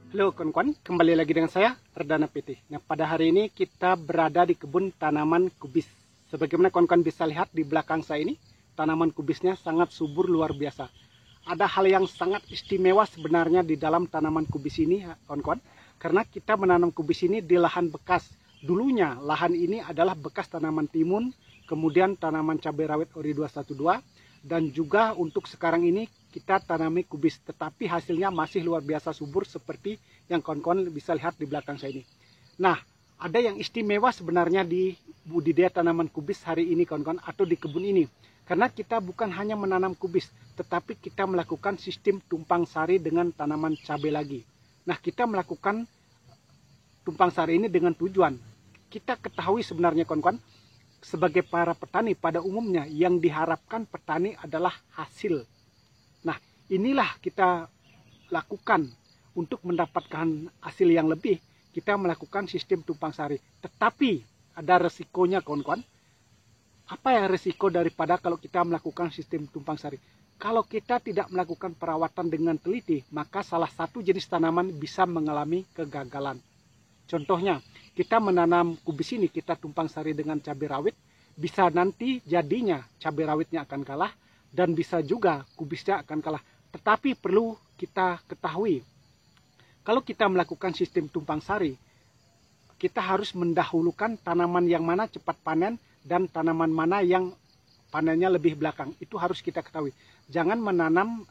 Halo kawan-kawan, kembali lagi dengan saya, Ardana PT. Nah, pada hari ini kita berada di kebun tanaman kubis. Sebagaimana kawan-kawan bisa lihat di belakang saya ini, tanaman kubisnya sangat subur luar biasa. Ada hal yang sangat istimewa sebenarnya di dalam tanaman kubis ini, kawan-kawan. Karena kita menanam kubis ini di lahan bekas. Dulunya, lahan ini adalah bekas tanaman timun, kemudian tanaman cabai rawit ori 212, dan juga untuk sekarang ini kita tanami kubis, tetapi hasilnya masih luar biasa subur seperti yang kawan-kawan bisa lihat di belakang saya ini. Nah, ada yang istimewa sebenarnya di budidaya tanaman kubis hari ini kawan-kawan, atau di kebun ini. Karena kita bukan hanya menanam kubis, tetapi kita melakukan sistem tumpang sari dengan tanaman cabai lagi. Nah, kita melakukan tumpang sari ini dengan tujuan. Kita ketahui sebenarnya kawan-kawan, sebagai para petani pada umumnya yang diharapkan petani adalah hasil. Nah, inilah kita lakukan untuk mendapatkan hasil yang lebih. Kita melakukan sistem tumpang sari. Tetapi ada resikonya kawan-kawan. Apa ya resiko daripada kalau kita melakukan sistem tumpang sari? Kalau kita tidak melakukan perawatan dengan teliti, maka salah satu jenis tanaman bisa mengalami kegagalan. Contohnya, kita menanam kubis ini, kita tumpang sari dengan cabai rawit, bisa nanti jadinya cabai rawitnya akan kalah, dan bisa juga kubisnya akan kalah. Tetapi perlu kita ketahui, kalau kita melakukan sistem tumpang sari, kita harus mendahulukan tanaman yang mana cepat panen dan tanaman mana yang panennya lebih belakang. Itu harus kita ketahui. Jangan menanam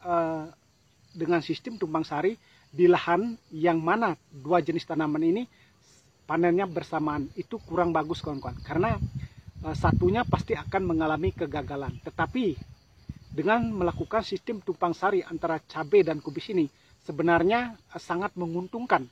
dengan sistem tumpang sari di lahan yang mana dua jenis tanaman ini panennya bersamaan. Itu kurang bagus kawan-kawan, karena satunya pasti akan mengalami kegagalan. Tetapi dengan melakukan sistem tumpang sari antara cabai dan kubis ini sebenarnya sangat menguntungkan.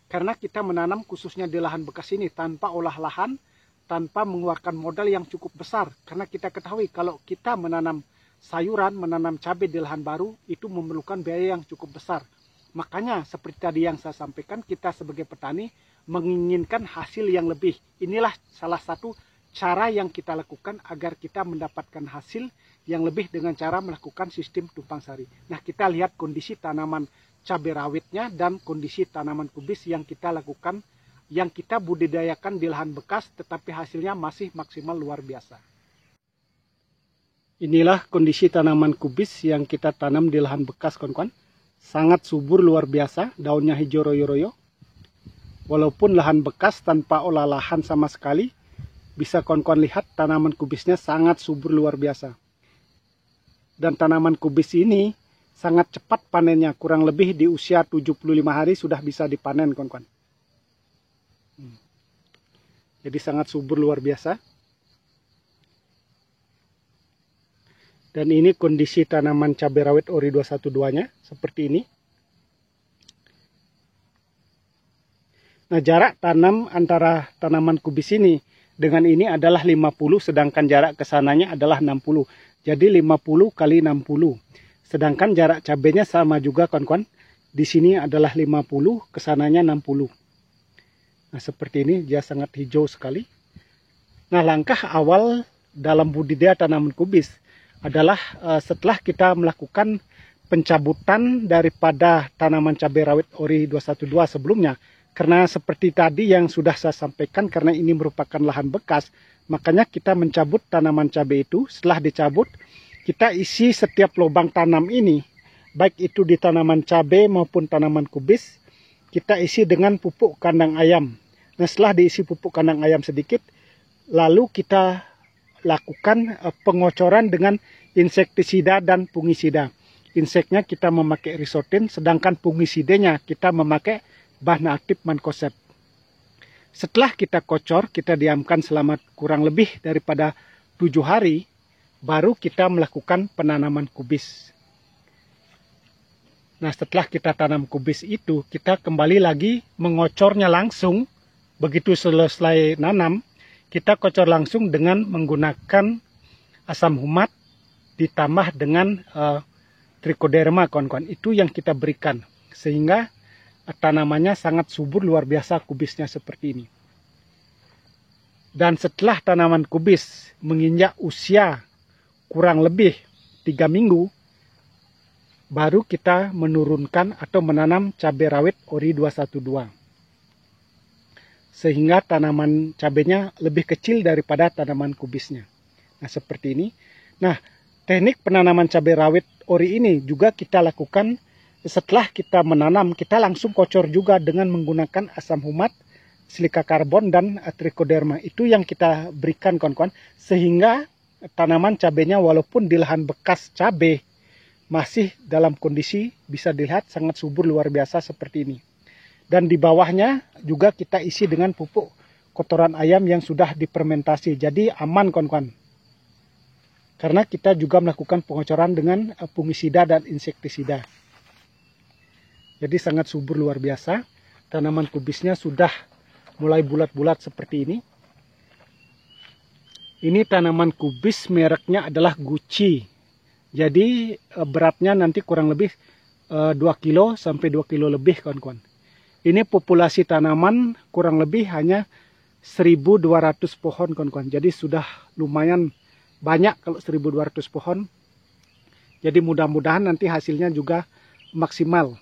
Karena kita menanam khususnya di lahan bekas ini tanpa olah lahan, tanpa mengeluarkan modal yang cukup besar. Karena kita ketahui kalau kita menanam sayuran, menanam cabai di lahan baru, itu memerlukan biaya yang cukup besar. Makanya seperti tadi yang saya sampaikan, kita sebagai petani menginginkan hasil yang lebih. Inilah salah satu cara yang kita lakukan agar kita mendapatkan hasil yang lebih dengan cara melakukan sistem tumpang sari. Nah, kita lihat kondisi tanaman cabai rawitnya dan kondisi tanaman kubis yang kita lakukan, yang kita budidayakan di lahan bekas, tetapi hasilnya masih maksimal luar biasa. Inilah kondisi tanaman kubis yang kita tanam di lahan bekas, kawan-kawan. Sangat subur luar biasa, daunnya hijau royo-royo. Walaupun lahan bekas tanpa olah lahan sama sekali, bisa kawan-kawan lihat tanaman kubisnya sangat subur luar biasa. Dan tanaman kubis ini sangat cepat panennya, kurang lebih di usia 75 hari sudah bisa dipanen kawan-kawan. Jadi sangat subur luar biasa. Dan ini kondisi tanaman cabai rawit ori 212-nya seperti ini. Nah, jarak tanam antara tanaman kubis ini dengan ini adalah 50, sedangkan jarak ke sananya adalah 60. Jadi 50 kali 60. Sedangkan jarak cabainya sama juga kawan-kawan. Di sini adalah 50, ke sananya 60. Nah, seperti ini dia sangat hijau sekali. Nah, langkah awal dalam budidaya tanaman kubis adalah setelah kita melakukan pencabutan daripada tanaman cabai rawit ori 212 sebelumnya. Karena seperti tadi yang sudah saya sampaikan, karena ini merupakan lahan bekas, makanya kita mencabut tanaman cabai itu. Setelah dicabut, kita isi setiap lubang tanam ini, baik itu di tanaman cabai maupun tanaman kubis, kita isi dengan pupuk kandang ayam. Nah, setelah diisi pupuk kandang ayam sedikit, lalu kita lakukan pengocoran dengan insektisida dan fungisida. Inseknya kita memakai Risotin, sedangkan fungisidanya kita memakai bahan aktif Mancozeb. Setelah kita kocor, kita diamkan selama kurang lebih daripada 7 hari, baru kita melakukan penanaman kubis. Nah, setelah kita tanam kubis itu, kita kembali lagi mengocornya langsung. Begitu selesai nanam, kita kocor langsung dengan menggunakan asam humat ditambah dengan trichoderma, kawan-kawan. Itu yang kita berikan, sehingga tanamannya sangat subur luar biasa kubisnya seperti ini. Dan setelah tanaman kubis menginjak usia kurang lebih 3 minggu, baru kita menurunkan atau menanam cabai rawit ori 212. Sehingga tanaman cabenya lebih kecil daripada tanaman kubisnya. Nah, seperti ini. Nah, teknik penanaman cabai rawit ori ini juga kita lakukan setelah kita menanam. Kita langsung kocor juga dengan menggunakan asam humat, silika karbon, dan trichoderma. Itu yang kita berikan, kawan-kawan, sehingga tanaman cabenya walaupun di lahan bekas cabai masih dalam kondisi bisa dilihat sangat subur luar biasa seperti ini. Dan di bawahnya juga kita isi dengan pupuk kotoran ayam yang sudah difermentasi. Jadi aman, kawan-kawan. Karena kita juga melakukan pengocoran dengan fungisida dan insektisida. Jadi sangat subur luar biasa. Tanaman kubisnya sudah mulai bulat-bulat seperti ini. Ini tanaman kubis mereknya adalah Gucci. Jadi beratnya nanti kurang lebih 2 kilo sampai 2 kilo lebih, kawan-kawan. Ini populasi tanaman kurang lebih hanya 1.200 pohon, kawan-kawan. Jadi sudah lumayan banyak kalau 1.200 pohon. Jadi mudah-mudahan nanti hasilnya juga maksimal.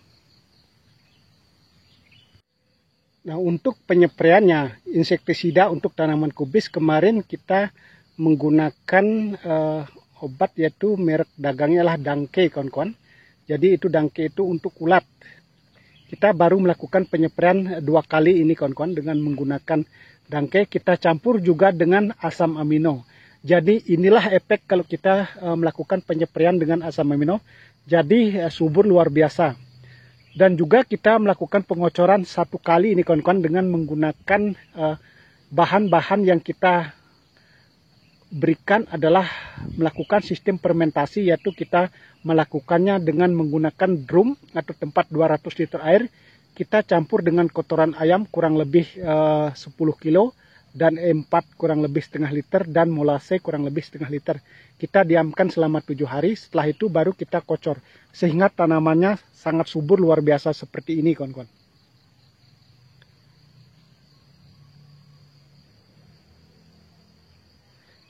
Nah, untuk penyepraiannya, insektisida untuk tanaman kubis kemarin kita menggunakan obat, yaitu merek dagangnya lah Dangke, kawan-kawan. Jadi itu Dangke itu untuk ulat. Kita baru melakukan penyepraian 2 kali ini, kawan-kawan, dengan menggunakan Dangke. Kita campur juga dengan asam amino. Jadi inilah efek kalau kita melakukan penyepraian dengan asam amino. Jadi subur luar biasa. Dan juga kita melakukan pengocoran 1 kali ini, kawan-kawan, dengan menggunakan bahan-bahan yang kita berikan adalah melakukan sistem fermentasi, yaitu kita melakukannya dengan menggunakan drum atau tempat 200 liter air. Kita campur dengan kotoran ayam kurang lebih 10 kilo dan E4 kurang lebih setengah liter dan molase kurang lebih setengah liter. Kita diamkan selama 7 hari, setelah itu baru kita kocor sehingga tanamannya sangat subur luar biasa seperti ini, kawan-kawan.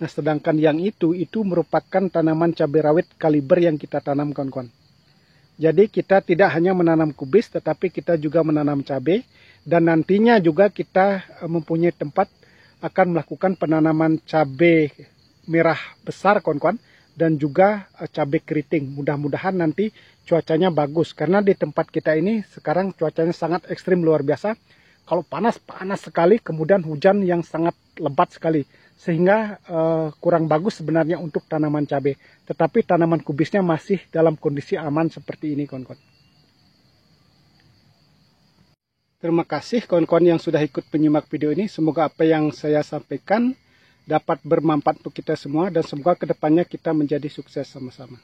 Nah, sedangkan yang itu merupakan tanaman cabai rawit kaliber yang kita tanam, kawan-kawan. Jadi kita tidak hanya menanam kubis, tetapi kita juga menanam cabai. Dan nantinya juga kita mempunyai tempat akan melakukan penanaman cabai merah besar, kawan-kawan. Dan juga cabai keriting. Mudah-mudahan nanti cuacanya bagus. Karena di tempat kita ini sekarang cuacanya sangat ekstrim luar biasa. Kalau panas, panas sekali. Kemudian hujan yang sangat lebat sekali. Sehingga kurang bagus sebenarnya untuk tanaman cabai. Tetapi tanaman kubisnya masih dalam kondisi aman seperti ini, kawan-kawan. Terima kasih kawan-kawan yang sudah ikut menyimak video ini. Semoga apa yang saya sampaikan dapat bermanfaat untuk kita semua. Dan semoga kedepannya kita menjadi sukses sama-sama.